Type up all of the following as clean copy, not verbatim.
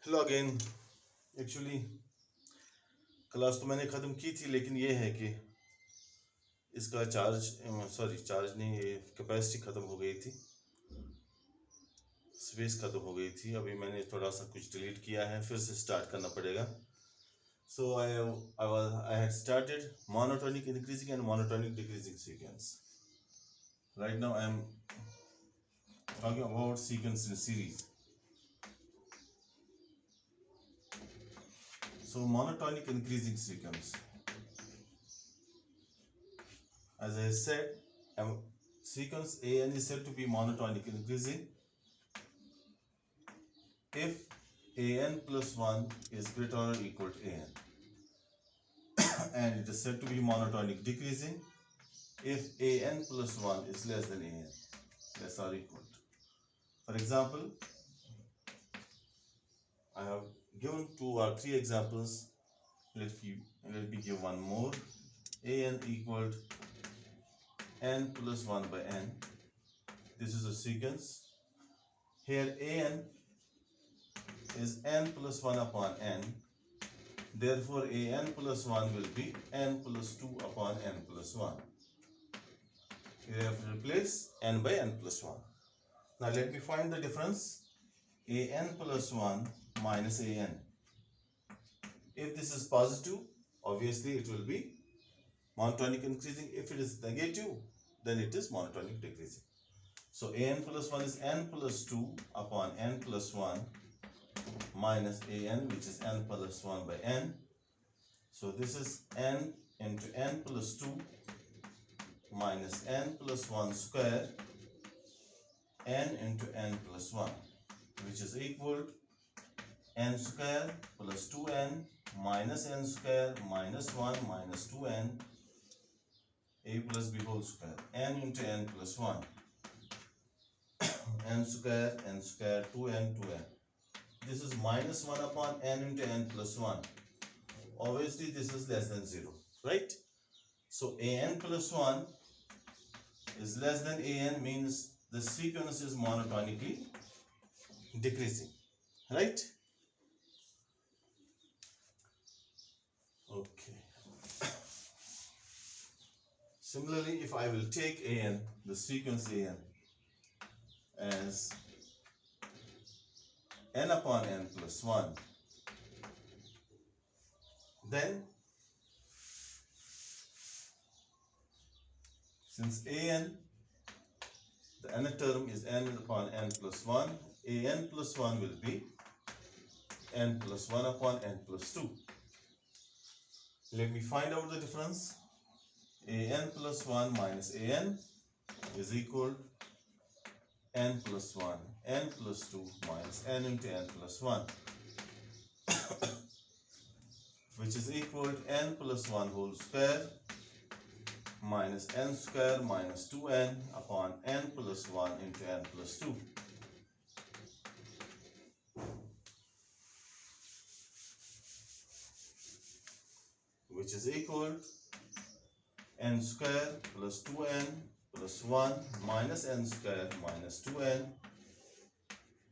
Hello again. Actually class तो मैंने ख़त्म की थी, लेकिन ये है कि इसका चार्ज नहीं, ये कैपेसिटी ख़त्म हो गई थी, स्पेस ख़त्म हो गई थी। अभी मैंने थोड़ा सा कुछ डिलीट किया है, फिर से स्टार्ट करना पड़ेगा। सो I had started monotonic increasing and monotonic decreasing sequence. Right now I am talking about sequence in series. So monotonic increasing sequence, as I said, sequence AN is said to be monotonic increasing if AN plus 1 is greater or equal to AN, and it is said to be monotonic decreasing if AN plus 1 is less than AN, less or equal to. For example, I have given 2 or 3 examples. Let me give one more. AN equal to N plus 1 by N. This is a sequence. Here AN is N plus 1 upon N. Therefore, AN plus 1 will be N plus 2 upon N plus 1. You have to replace N by N plus 1. Now let me find the difference. AN plus 1 minus AN. If this is positive, obviously it will be monotonic increasing. If it is negative, then it is monotonic decreasing. So AN plus 1 is N plus 2 upon N plus 1 minus AN, which is N plus 1 by N. So this is N into N plus 2 minus N plus 1 square N into N plus 1, which is equal to N square plus 2N minus N square minus 1 minus 2N A plus B whole square, N into N plus 1, N square, 2N, 2N. This is minus 1 upon N into N plus 1. Obviously this is less than 0, right? So AN plus 1 is less than AN, means the sequence is monotonically decreasing, right? Okay. Similarly, if I will take AN, the sequence AN, as N upon N plus 1, then since AN, the nth term is N upon N plus 1, AN plus 1 will be N plus 1 upon N plus 2. Let me find out the difference. AN plus 1 minus AN is equal to N plus 1, N plus 2 minus N into N plus 1, which is equal to N plus 1 whole square minus N square minus 2N upon N plus 1 into N plus 2. Which is equal to N square plus 2N plus 1 minus N square minus 2N,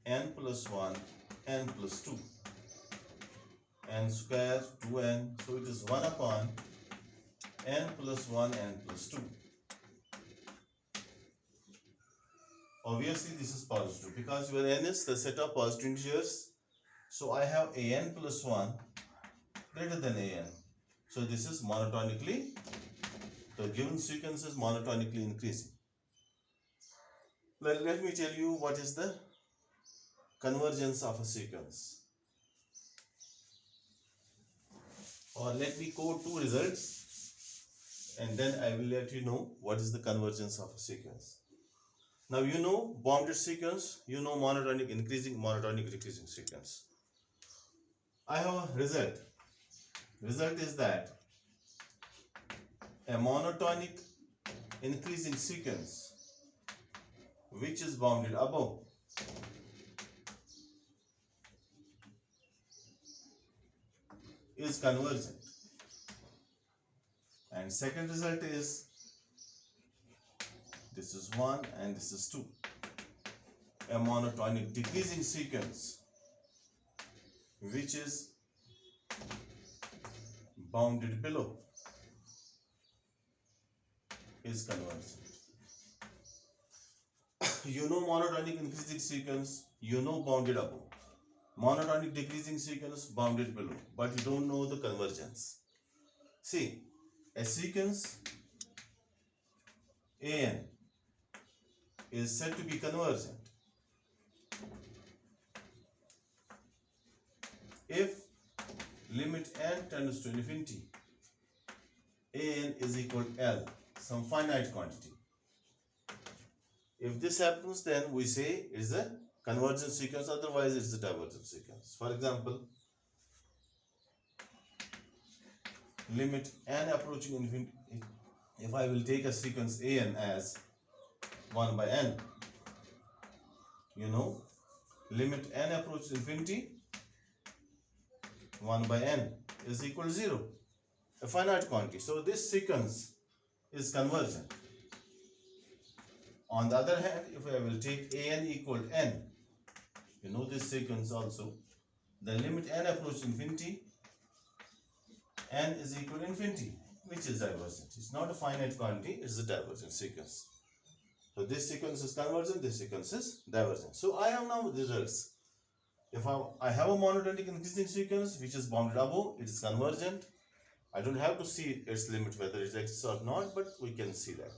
N plus 1, N plus 2, N square, 2N, so it is 1 upon N plus 1, N plus 2. Obviously this is positive because your N is the set of positive integers. So I have AN plus 1 greater than AN. So this is monotonically, the given sequence is monotonically increasing. Let me tell you what is the convergence of a sequence. Or let me quote 2 results and then I will let you know what is the convergence of a sequence. Now you know bounded sequence, you know monotonic increasing, monotonic decreasing sequence. I have a result. Result is that a monotonic increasing sequence which is bounded above is convergent. And second result is this is 1 and this is 2. A monotonic decreasing sequence which is bounded below is convergent. You know monotonic increasing sequence, you know bounded above. Monotonic decreasing sequence, bounded below, but you don't know the convergence. See, a sequence AN is said to be convergent if limit n tends to infinity, AN is equal to L, some finite quantity. If this happens, then we say it is a convergent sequence, otherwise it's a divergent sequence. For example, limit n approaching infinity, if I will take a sequence AN as 1 by n, you know, limit n approaches infinity, 1 by n is equal to 0, a finite quantity. So this sequence is convergent. On the other hand, if I will take AN equal to n, you know this sequence also, the limit n approaches infinity, n is equal to infinity, which is divergent. It's not a finite quantity, it's a divergent sequence. So this sequence is convergent, this sequence is divergent. So I have now results. If I have a monotonic increasing sequence which is bounded above, it is convergent. I don't have to see its limit whether it exists or not, but we can see that.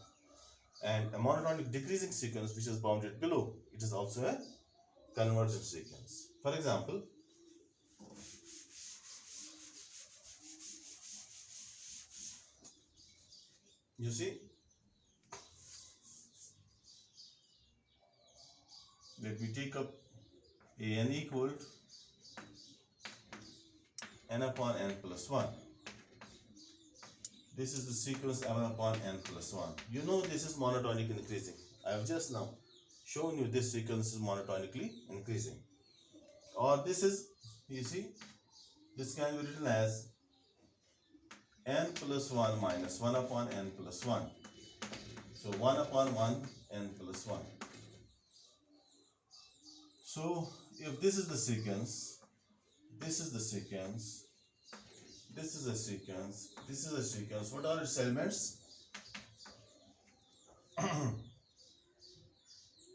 And a monotonic decreasing sequence which is bounded below, it is also a convergent sequence. For example, you see, let me take up AN equal to n upon n plus 1. This is the sequence n upon n plus 1. You know this is monotonic increasing. I have just now shown you this sequence is monotonically increasing. Or this is, you see, this can be written as n plus 1 minus 1 upon n plus 1. So 1 upon 1 n plus 1. So if this is the sequence, this is the sequence, this is a sequence, this is a sequence, what are its elements?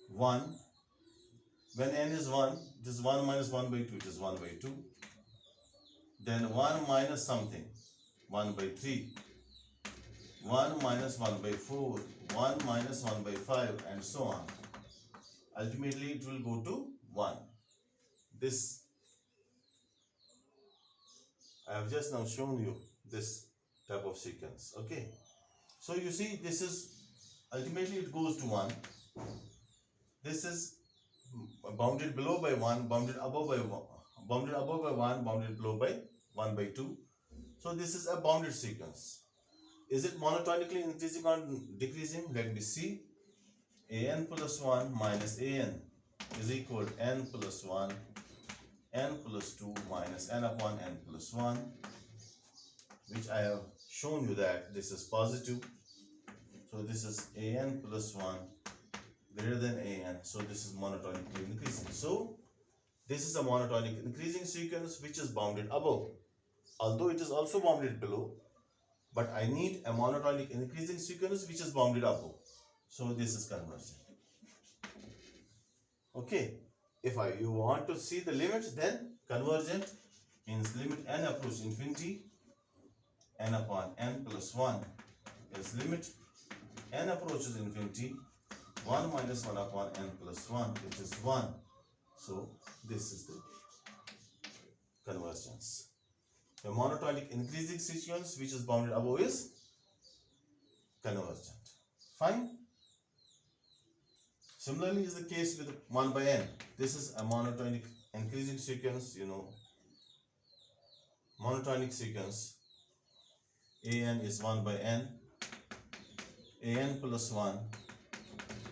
1, when n is 1, it is 1 minus 1 by 2, it is 1 by 2. Then 1 minus something, 1 by 3. 1 minus 1 by 4, 1 minus 1 by 5, and so on. Ultimately, it will go to 1. This, I have just now shown you this type of sequence. Okay. So you see, this is, ultimately it goes to 1. This is bounded below by 1, bounded above by 1, bounded above by 1, bounded below by 1 by 2. So this is a bounded sequence. Is it monotonically increasing or decreasing? Let me see. An plus 1 minus an is equal to n plus 1, n plus 2 minus n upon n plus 1, which I have shown you that this is positive. So this is an plus 1 greater than an. So this is monotonically increasing. So this is a monotonic increasing sequence which is bounded above. Although it is also bounded below, but I need a monotonic increasing sequence which is bounded above. So this is convergent. Okay. If you want to see the limits, then convergent means limit n approaches infinity, n upon n plus 1 is limit n approaches infinity, 1 minus 1 upon n plus 1, which is 1. So this is the convergence. The monotonic increasing sequence which is bounded above is convergent. Fine. Similarly is the case with 1 by n. This is a monotonic increasing sequence, you know, monotonic sequence. An is 1 by n, an plus 1,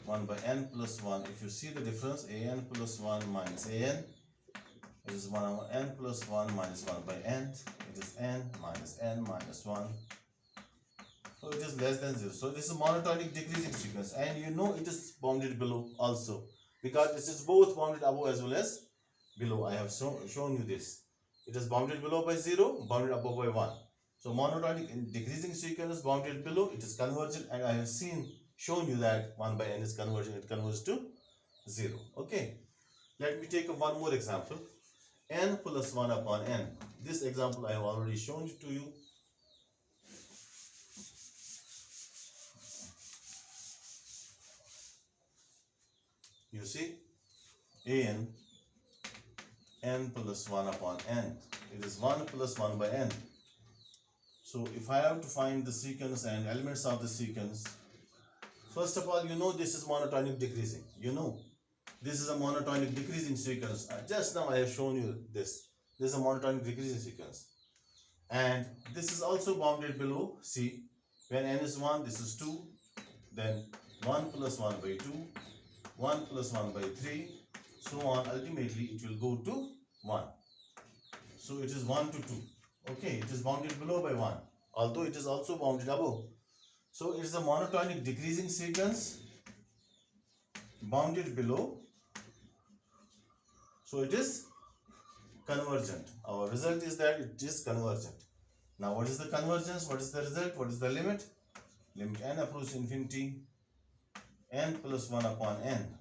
1 by n plus 1. If you see the difference, an plus 1 minus an, it is 1 over n plus 1 minus 1 by n, it is n minus 1. So it is less than 0. So this is a monotonic decreasing sequence, and you know it is bounded below also, because this is both bounded above as well as below. I have shown you this. It is bounded below by 0, bounded above by 1. So monotonic in decreasing sequence bounded below, it is convergent, and I have shown you that 1 by n is convergent, it converges to 0. Okay. Let me take one more example. N plus 1 upon n. This example I have already shown it to you. You see, n plus 1 upon n. It is 1 plus 1 by n. So if I have to find the sequence and elements of the sequence, first of all, you know this is monotonic decreasing. You know this is a monotonic decreasing sequence. Just now I have shown you this. This is a monotonic decreasing sequence. And this is also bounded below. See, when n is 1, this is 2. Then 1 plus 1 by 2. 1 plus 1 by 3. So on. Ultimately, it will go to 1. So it is 1 to 2. Okay, it is bounded below by 1. Although it is also bounded above. So it is a monotonic decreasing sequence bounded below. So it is convergent. Our result is that it is convergent. Now what is the convergence? What is the result? What is the limit? Limit n approaches infinity, n plus 1 upon n.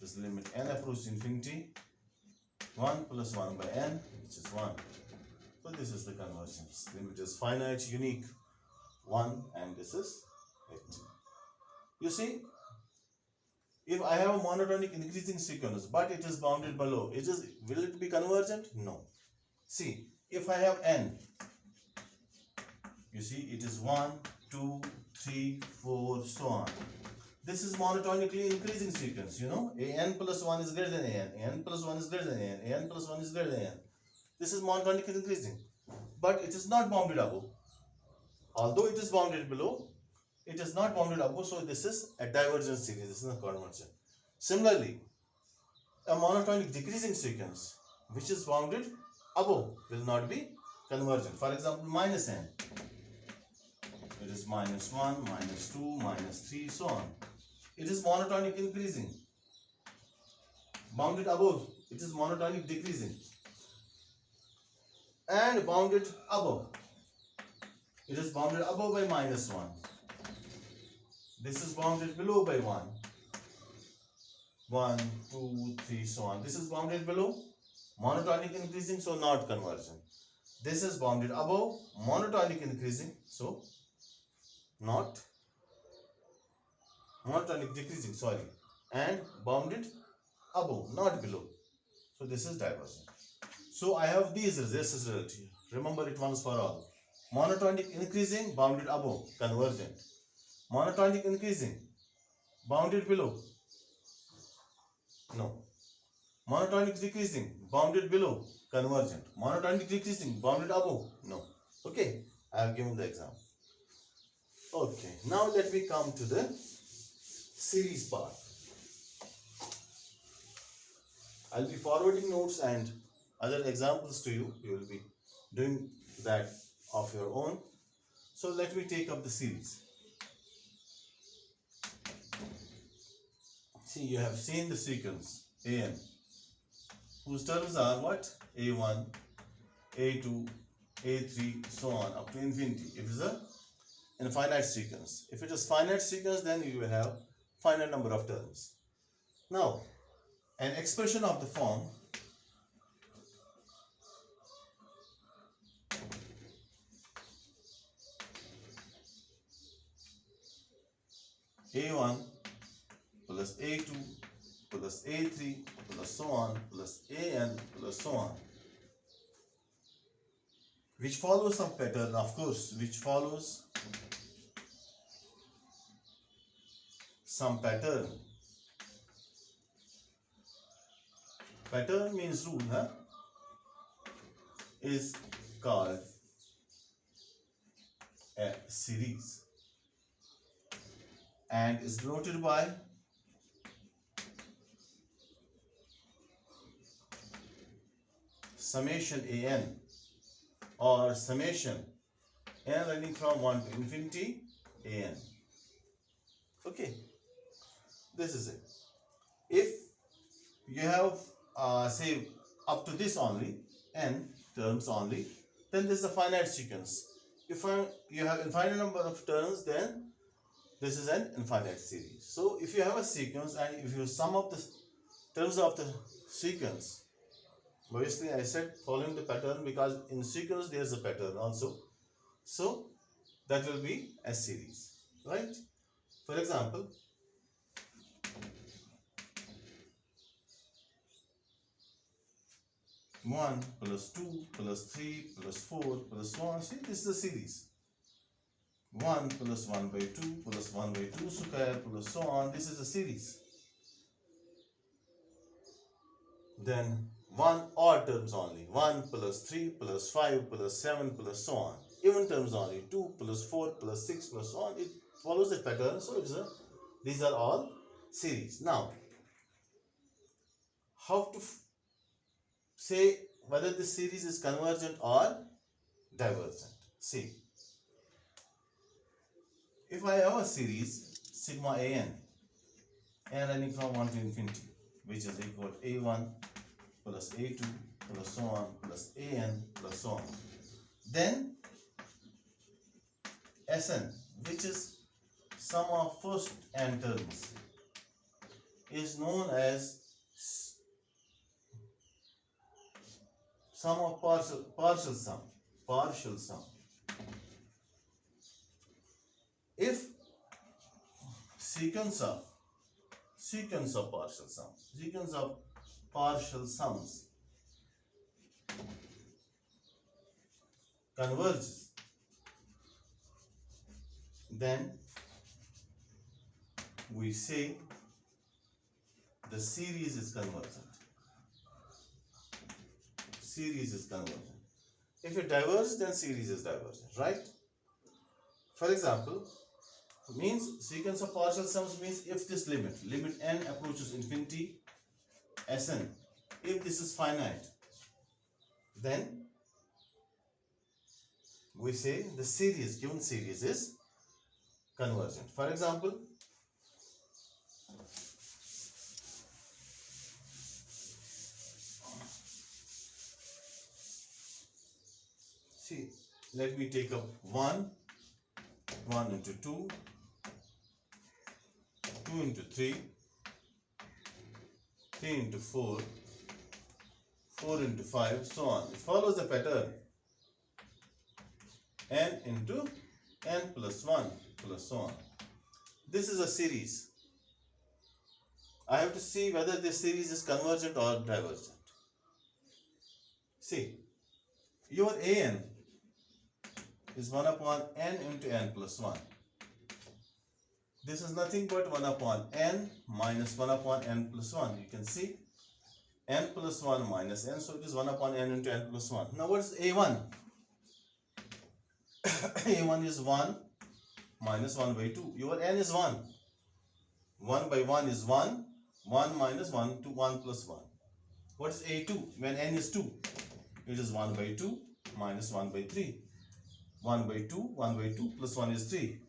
This limit n approaches infinity, 1 plus 1 by n, which is 1. So this is the convergence. Limit is finite, unique, 1, and this is it. You see, if I have a monotonic increasing sequence, but it is bounded below, will it be convergent? No. See, if I have n, you see it is 1, 2, 3, 4, so on. This is monotonically increasing sequence, you know. An plus 1 is greater than an plus 1 is greater than an plus 1 is greater than n. This is monotonically increasing. But it is not bounded above. Although it is bounded below, it is not bounded above, so this is a divergent series, this is not convergent. Similarly, a monotonic decreasing sequence which is bounded above will not be convergent. For example, minus n. It is minus 1, minus 2, minus 3, so on. It is monotonic increasing. Bounded above, it is monotonic decreasing. And bounded above, it is bounded above by minus 1. This is bounded below by 1. 1, 2, 3, so on. This is bounded below, monotonic increasing, so not convergent. This is bounded above, monotonic increasing, so not monotonic decreasing, sorry, and bounded above, not below. So this is divergent. So I have these results here. Remember it once for all. Monotonic increasing, bounded above, convergent. Monotonic increasing, bounded below, no. Monotonic decreasing, bounded below, convergent. Monotonic decreasing, bounded above, no. Okay, I have given the example. Okay, now let me come to the series part. I'll be forwarding notes and other examples to you. You will be doing that of your own. So let me take up the series. See, you have seen the sequence an, whose terms are what? A1, A2, A3, so on up to infinity. If it is a infinite sequence. If it is finite sequence, then you will have finite number of terms. Now, an expression of the form A1 plus A2 plus A3 plus so on plus AN plus so on, which follows some pattern, of course, which follows some pattern. Pattern means rule, huh? Is called a series and is denoted by summation an or summation n running from 1 to infinity an. Okay, this is it. If you have say up to this only, n terms only, then this is a finite sequence. If you have infinite number of terms, then this is an infinite series. So if you have a sequence and if you sum up the terms of the sequence, obviously I said following the pattern because in sequence there is a pattern also. So that will be a series, right? For example, 1 plus 2 plus 3 plus 4 plus so on. See, this is a series. 1 plus 1 by 2 plus 1 by 2 square plus so on. This is a series. Then 1 odd terms only. 1 plus 3 plus 5 plus 7 plus so on. Even terms only. 2 plus 4 plus 6 plus so on. It follows the pattern. So these are all series. Now, how to say whether this series is convergent or divergent? See, if I have a series sigma an running from 1 to infinity, which is equal to a1 plus a2 plus so on plus an plus so on, then Sn, which is sum of first n terms, is known as sum of partial sum. If sequence of partial sums converges, then we say the series is convergent. If it diverges, then series is divergent, right? For example, means sequence of partial sums means if this limit n approaches infinity, Sn, if this is finite, then we say the given series is convergent. For example, see, let me take up 1 into 2, 2 into 3, 3 into 4, 4 into 5, so on. It follows the pattern n into n plus 1 plus so on. This is a series. I have to see whether this series is convergent or divergent. See, your an is 1 upon n into n plus 1. This is nothing but 1 upon n minus 1 upon n plus 1. You can see n plus 1 minus n, so it is 1 upon n into n plus 1. Now what is a1? a1 is 1 minus 1 by 2. Your n is 1. 1 by 1 is 1. 1 minus 1 to 1 plus 1. What is a2? When n is 2, it is 1 by 2 minus 1 by 3. 1 by 2 plus 1 is 3.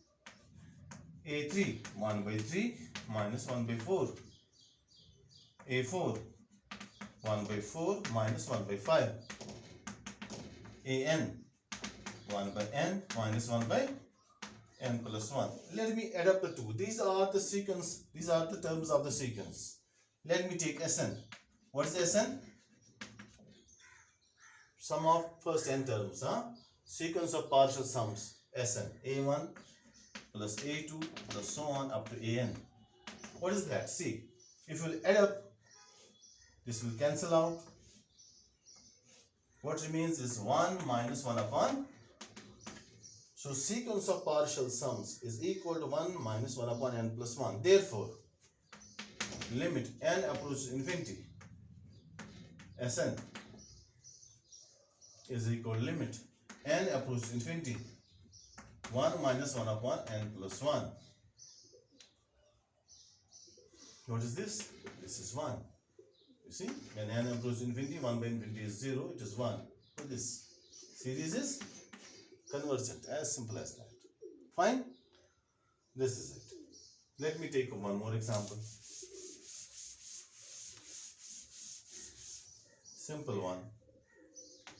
a3, 1 by 3 minus 1 by 4. a4, 1 by 4 minus 1 by 5. an, 1 by n minus 1 by n plus 1. Let me add up the two. These are the sequence. These are the terms of the sequence. Let me take Sn. What is Sn? Sum of first n terms. Sequence of partial sums. Sn. a1 plus a2 plus so on up to an. What is that? See, if you will add up, this will cancel out. What remains is 1 minus 1 upon. So sequence of partial sums is equal to 1 minus 1 upon n plus 1. Therefore, limit n approaches infinity, Sn is equal to limit n approaches infinity, 1 minus 1 upon n plus 1. What is this? This is 1. You see, when n approaches infinity, 1 by infinity is 0, it is 1. So this series is convergent, as simple as that. Fine? This is it. Let me take one more example. Simple one.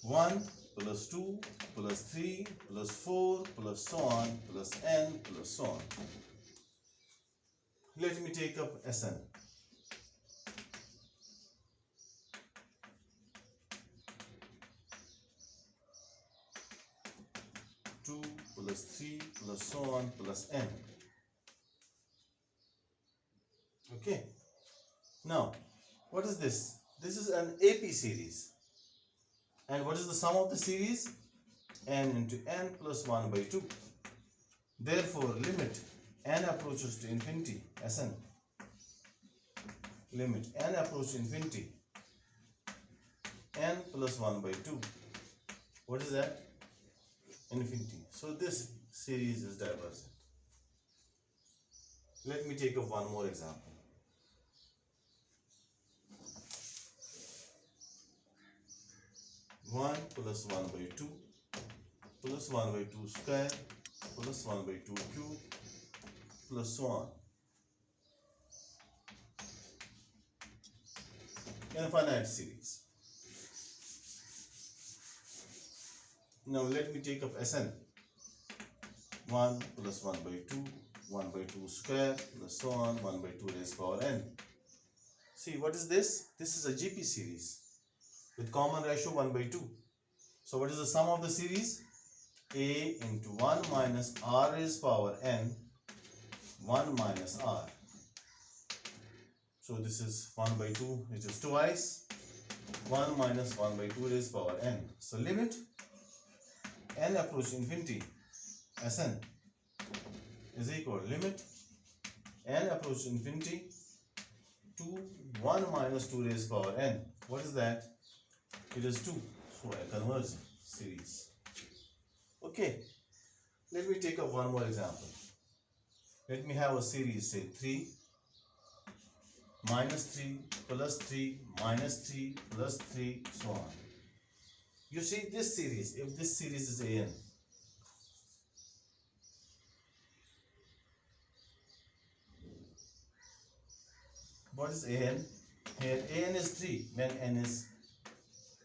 1 plus 2 plus 3 plus 4 plus so on plus n plus so on. Let me take up Sn. 2 plus 3 plus so on plus n. Okay. Now, what is this? This is an AP series. And what is the sum of the series? N into n plus 1 by 2. Therefore, limit n approaches to infinity, Sn. Limit n approaches to infinity, n plus 1 by 2. What is that? Infinity. So this series is divergent. Let me take up one more example. One plus 1 by 2 plus 1 by 2 square plus 1 by 2 cube plus so on. Infinite series. Now let me take up Sn. 1 plus 1 by 2, 1 by 2 square plus so on, 1 by 2 raised power n. See, what is this? This is a GP series with common ratio 1 by 2. So what is the sum of the series? A into 1 minus r raised power n, 1 minus r. So this is 1 by 2, which is twice 1 minus 1 by 2 raised power n. So limit n approach infinity, Sn is equal limit n approach infinity to 1 minus 2 raised power n. What is that? It is 2. So a convergent series. Okay. Let me take up one more example. Let me have a series, say 3 minus 3 plus 3 minus 3 plus 3 so on. You see this series, if this series is an, what is an? Here an is 3 when n is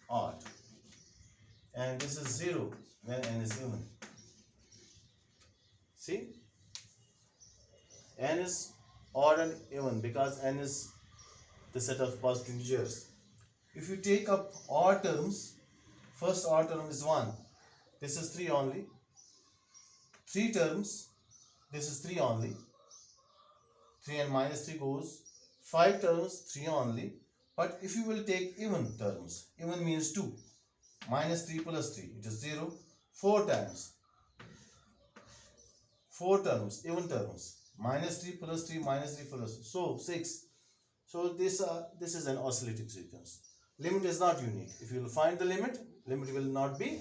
odd, and this is 0 when n is even. See, n is odd and even because n is the set of positive integers. If you take up odd terms, first odd term is 1. This is 3 only. 3 terms, this is 3 only. 3 and minus 3 goes. 5 terms, 3 only. But if you will take even terms, even means 2. Minus 3 plus 3, it is 0. 4 times. 4 terms, even terms. Minus 3 plus 3, minus 3 plus 3. So 6. So this is an oscillating sequence. Limit is not unique. If you will find the limit will not be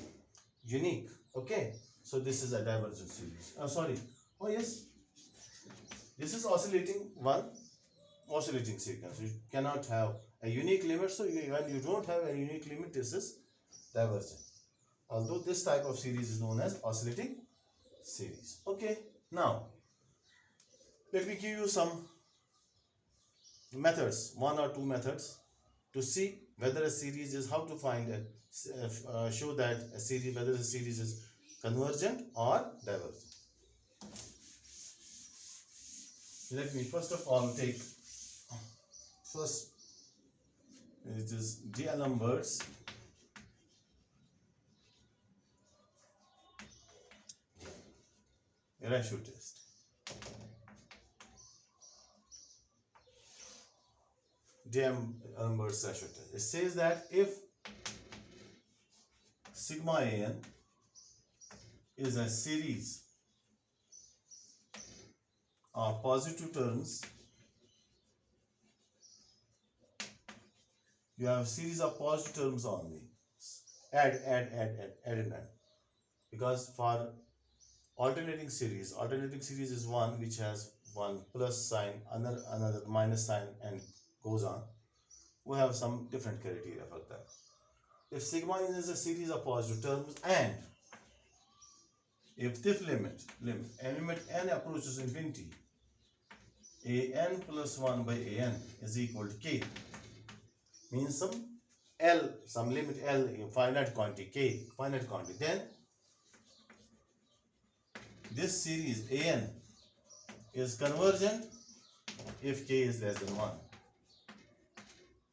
unique. Okay. So this is a divergent series. Oh yes. This is oscillating sequence. You cannot have a unique limit. So when you don't have a unique limit, this is divergent. Although this type of series is known as oscillating series. Okay. Now, let me give you some methods, 1 or 2 methods to see whether a series is, how to find show that a series, whether a series is convergent or divergent. Let me first of all take first, it is D'Alembert's ratio test. D'Alembert's ratio test. It says that if sigma an is a series of positive terms, you have a series of positive terms only. Add and add. Because for alternating series is one which has one plus sign, another minus sign, and goes on. We have some different criteria for that. If sigma is a series of positive terms, and if this limit n approaches infinity, an plus 1 by an is equal to k, means some L, some limit L, finite quantity K, finite quantity, then this series an is convergent if K is less than 1,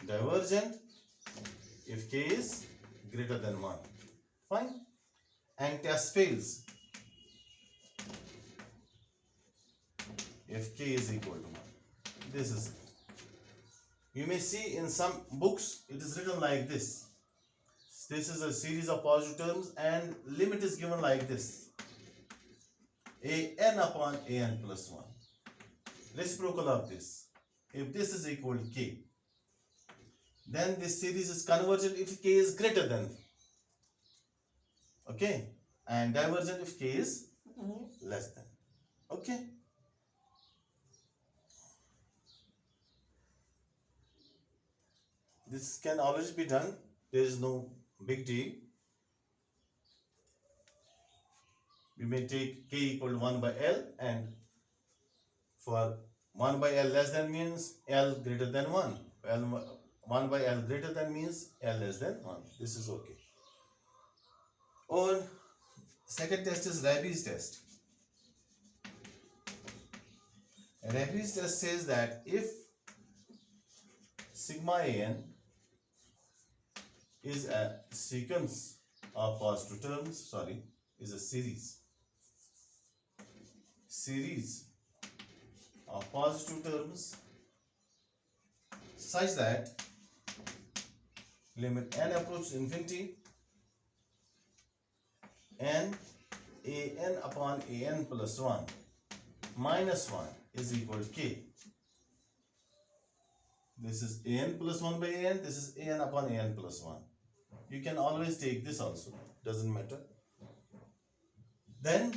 divergent if K is greater than 1. Fine. And test fails if K is equal to 1. This is it. You may see in some books it is written like this. This is a series of positive terms and limit is given like this. an upon an plus 1. Reciprocal of this. If this is equal to K, then this series is convergent if K is greater than. Okay. And divergent if K is less than. Okay. This can always be done. There is no big deal. We may take K equal to 1 by L, and for 1 by L less than means L greater than 1. 1 by L greater than means L less than 1. This is okay. Or second test is Rabi's test. Rabi's test says that if sigma an is a sequence of positive terms, is a series of positive terms such that limit n approaches infinity, n upon an plus 1 minus 1 is equal to K. This is an plus 1 by an, this is an upon an plus 1. You can always take this also, doesn't matter. Then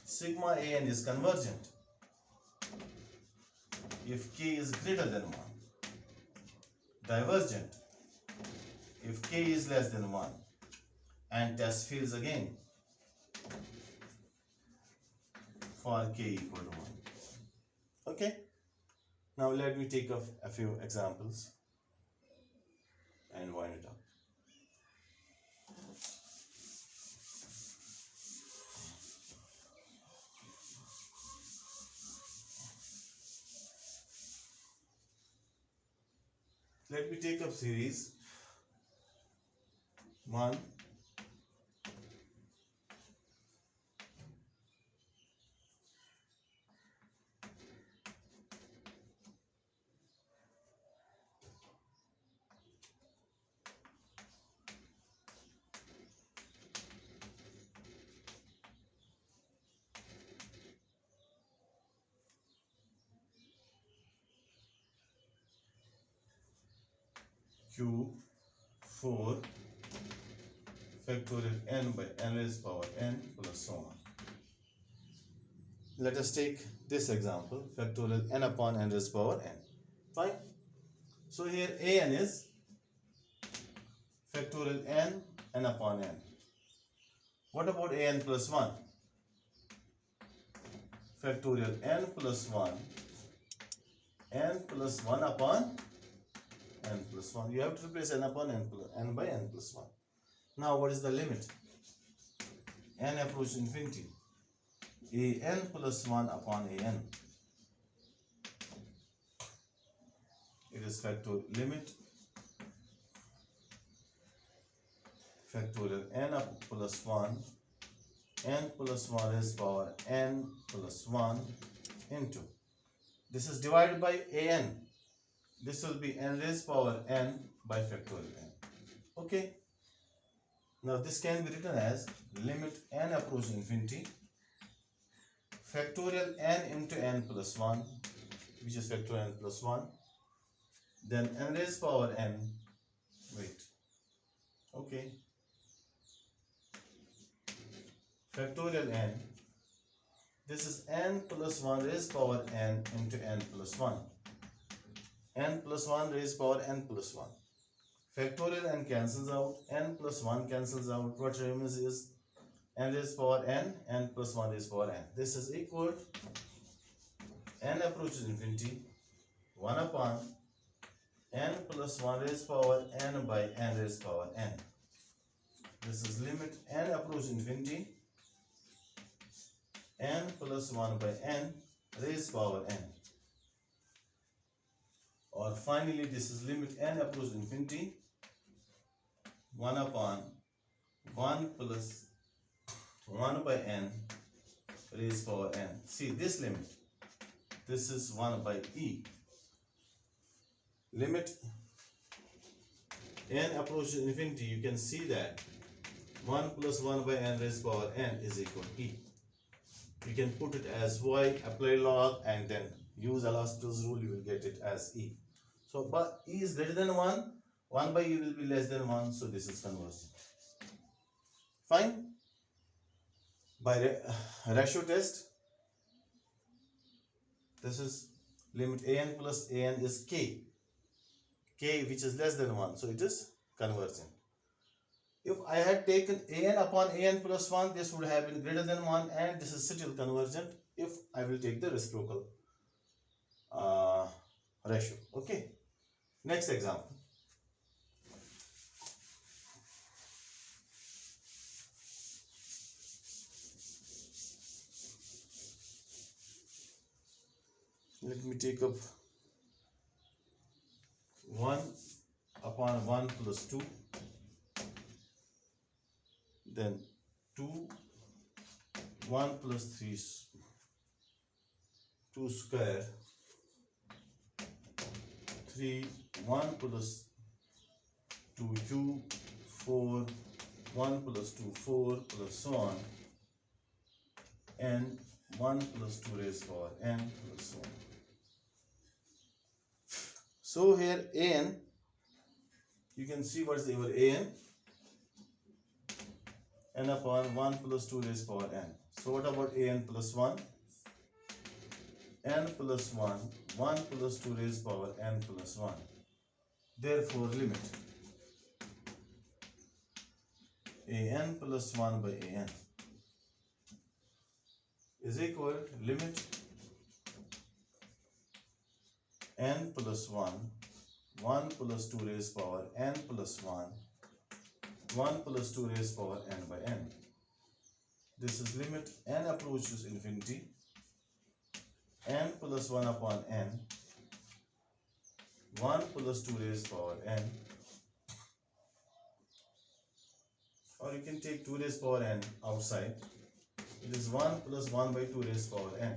sigma an is convergent if K is greater than 1, divergent if K is less than 1, and test fails again for K equal to 1. Okay. Now let me take a few examples and wind it up. Let me take up series 1, Q 4 factorial n by n raised power n plus so on. Let us take this example, factorial n upon n raised power n. Fine. So here an is factorial n upon n. What about an plus 1? Factorial n plus 1 upon n plus 1. You have to replace n upon n by n plus 1. Now what is the limit? N approaches infinity. An plus 1 upon an. It is limit factorial n up plus 1 n plus 1 raised power n plus 1 into. This is divided by an. This will be n raised power n by factorial n. Okay. Now this can be written as limit n approaches infinity factorial n into n plus 1, which is factorial n plus 1, then n raised power n, okay, factorial n, this is n plus 1 raised power n into n plus 1, n plus 1 raised power n plus 1. Factorial n cancels out, n plus 1 cancels out. What remains is n raised power n plus 1 raised power n. This is equal n approaches infinity 1 upon n plus 1 raised power n by n raised power n. This is limit n approach infinity, n plus 1 by n raised power n. Or finally, this is limit n approach infinity, 1 upon 1 plus 1 by n raised power n. See this limit. This is 1 by e. Limit n approaches infinity, you can see that 1 plus 1 by n raised power n is equal to e. You can put it as y, apply log, and then use L'Hospital's rule, you will get it as e. So, but e is greater than 1, 1 by e will be less than 1, so this is convergent. Fine? By ratio test, this is limit an plus an is k which is less than 1, so it is convergent. If I had taken an upon an plus 1, this would have been greater than 1, and this is still convergent if I will take the reciprocal ratio. Okay. Next example. Let me take up 1 upon 1 plus 2, then 2, 1 plus 3, 2 square, 3, 1 plus 2 cube, 4, 1 plus 2, 4, plus so on, n, 1 plus 2 raised power n, plus so on. So here an, you can see what is our an, n upon 1 plus 2 raised power n. So what about an plus 1? N plus 1, 1 plus 2 raised power n plus 1. Therefore, limit an plus 1 by an is equal to limit n plus 1, 1 plus 2 raised power n plus 1, 1 plus 2 raised power n by n. This is limit n approaches infinity, n plus 1 upon n, 1 plus 2 raised power n, or you can take 2 raised power n outside. It is 1 plus 1 by 2 raised power n.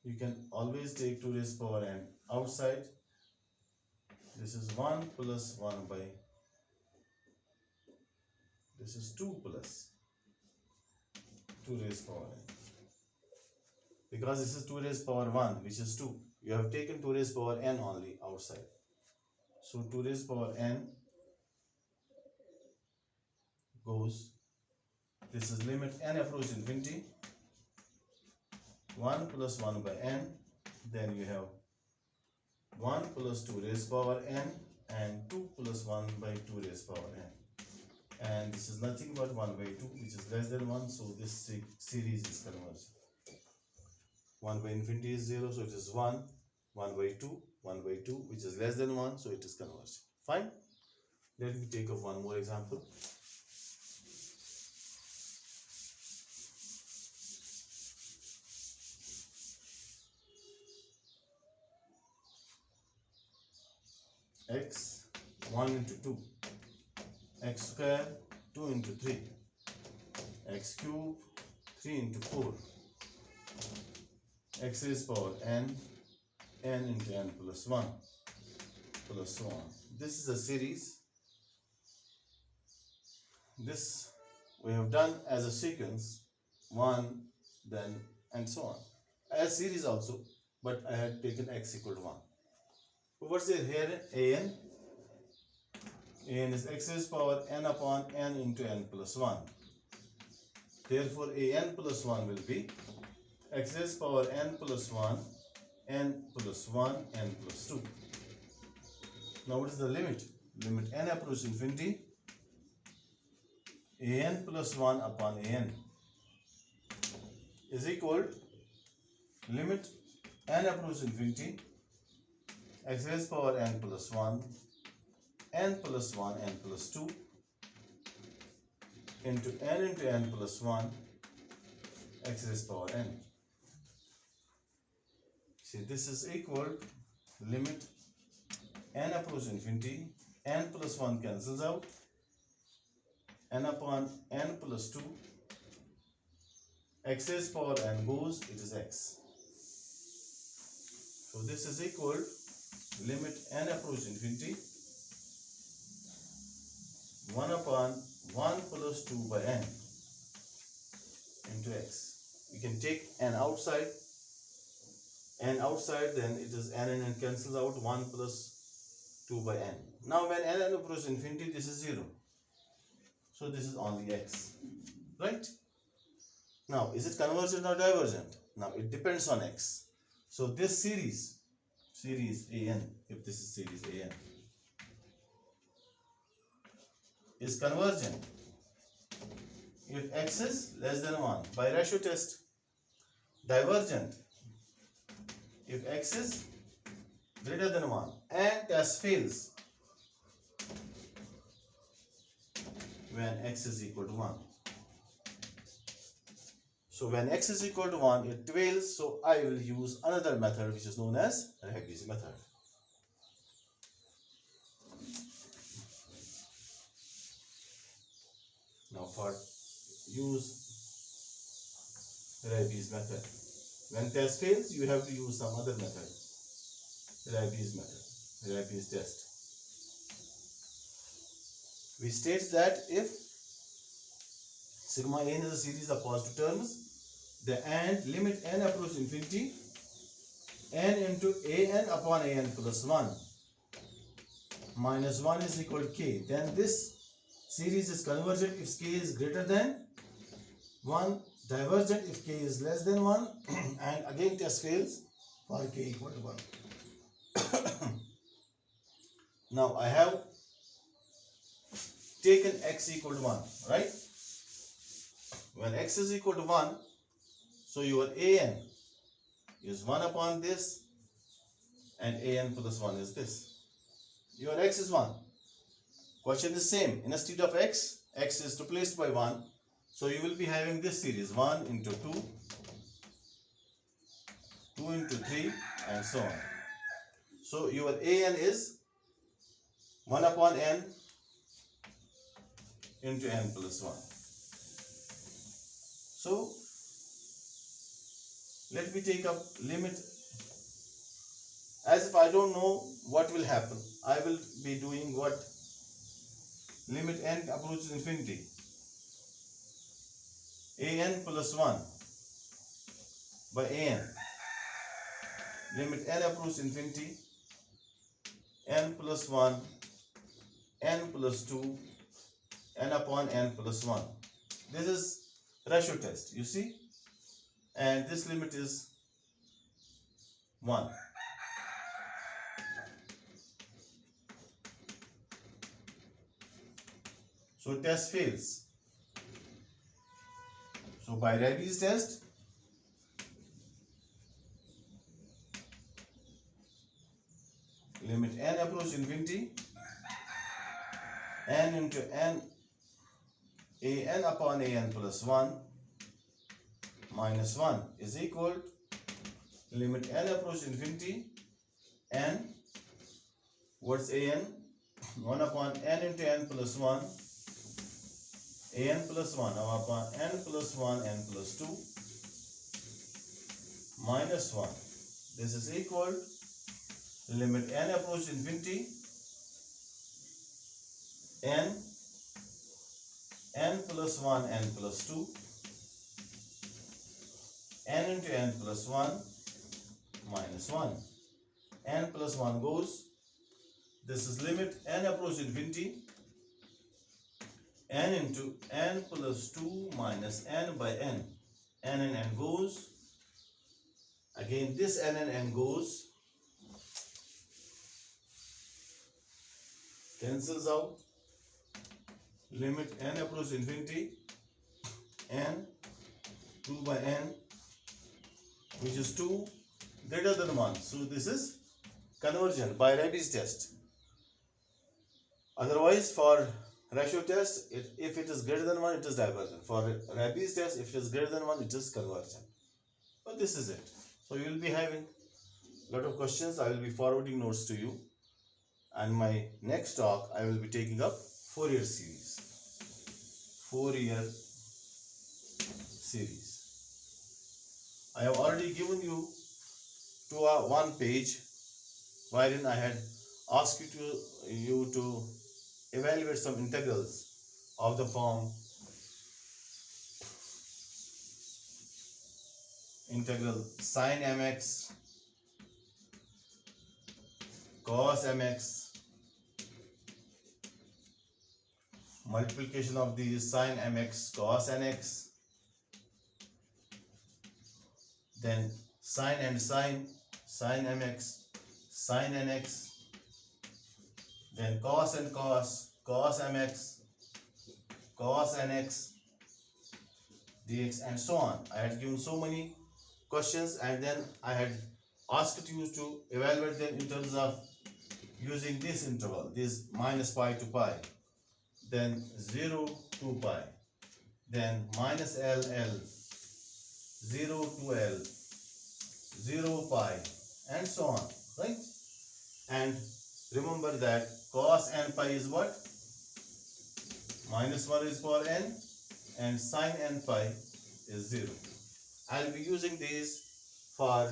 You can always take 2 raised power n outside. This is 1 plus 1 by, this is 2 plus 2 raised power n. Because this is 2 raised power 1, which is 2. You have taken 2 raised power n only outside. So 2 raised power n goes, this is limit n approach infinity, 1 plus 1 by n, then you have 1 plus 2 raised power n and 2 plus 1 by 2 raised power n. And this is nothing but 1 by 2, which is less than 1, so this series is convergent. 1 by infinity is 0, so it is 1, 1 by 2, 1 by 2, which is less than 1, so it is convergent. Fine. Let me take up one more example. X 1 into 2, x square 2 into 3, x cube 3 into 4, x raised power n, n into n plus 1, plus so on. This is a series. This we have done as a sequence, 1, then and so on. As series also, but I had taken x equal to 1. So what's there here? An. An is x raised power n upon n into n plus 1. Therefore, an plus 1 will be x raised power n plus 1, n plus 1, n plus 2. Now what is the limit? Limit n approaches infinity, an plus 1 upon an is equal to limit n approaches infinity, x raised power n plus 1, n plus 1, n plus 2 into n plus 1, x raised power n. See, this is equal limit n approach infinity, n plus 1 cancels out, n upon n plus 2, x raised power n goes, it is x. So this is equal limit n approach infinity, 1 upon 1 plus 2 by n into x. You can take n outside, then it is n and n cancels out, 1 plus 2 by n. Now when n approaches infinity, this is 0. So this is only x, right? Now is it convergent or divergent? Now it depends on x. So this series an, if this is series an, is convergent if x is less than 1 by ratio test. Divergent if x is greater than 1, and test fails when x is equal to 1. So when x is equal to 1, it fails, so I will use another method which is known as Rabi's method. Now for use Rabi's method, when test fails, you have to use some other method. Rabi's test. We state that if sigma n is a series of positive terms, the and limit n approach infinity, n into an upon an plus 1 minus 1 is equal to k. Then this series is convergent if k is greater than 1, divergent if k is less than 1, and again test fails for k equal to 1. Now I have taken x equal to 1, right? When x is equal to 1, so your an is 1 upon this, and an plus 1 is this. Your x is 1. Question is same. Instead of x is replaced by 1. So you will be having this series 1 into 2, 2 into 3, and so on. So your an is 1 upon n into n plus 1. So let me take up limit, as if I don't know what will happen. I will be doing what? Limit n approaches infinity, an plus 1 by an. Limit n approaches infinity, n plus 1, n plus 2, n upon n plus 1. This is ratio test, you see, and this limit is 1. So test fails. So by Rabi's test, limit n approach infinity, n into n an upon an plus 1 minus 1 is equal to limit n approach infinity, n, what's an? 1 upon n into n plus 1, an plus 1 upon n plus 1, n plus 2, minus 1. This is equal to limit n approach infinity, n plus 1, n plus 2, n into n plus 1, minus 1. N plus 1 goes. This is limit n approach infinity, n into n plus 2 minus n by n. N and n goes. Again this n and n goes. Cancels out. Limit n approach infinity, n 2 by n, which is 2 greater than 1. So this is convergent by Rabi's test. Otherwise, for ratio test, if it is greater than 1, it is divergent. For Rabi's test, if it is greater than 1, it is convergent. So this is it. So you will be having a lot of questions. I will be forwarding notes to you. And my next talk, I will be taking up Fourier series. Fourier series. I have already given you to one page wherein I had asked you to evaluate some integrals of the form integral sine mx, cos mx, multiplication of the sine mx, cos nx, then sine and sine, sine mx, sine nx, then cos and cos, cos mx, cos nx, dx, and so on. I had given so many questions, and then I had asked you to evaluate them in terms of using this interval, this minus pi to pi, then 0 to pi, then minus L, 0 to L, 0 pi, and so on, right? And remember that cos n pi is what? Minus 1 is for n, and sine n pi is 0. I'll be using these for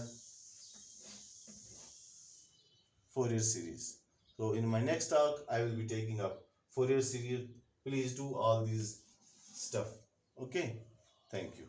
Fourier series. So in my next talk, I will be taking up Fourier series. Please do all these stuff. Okay. Thank you.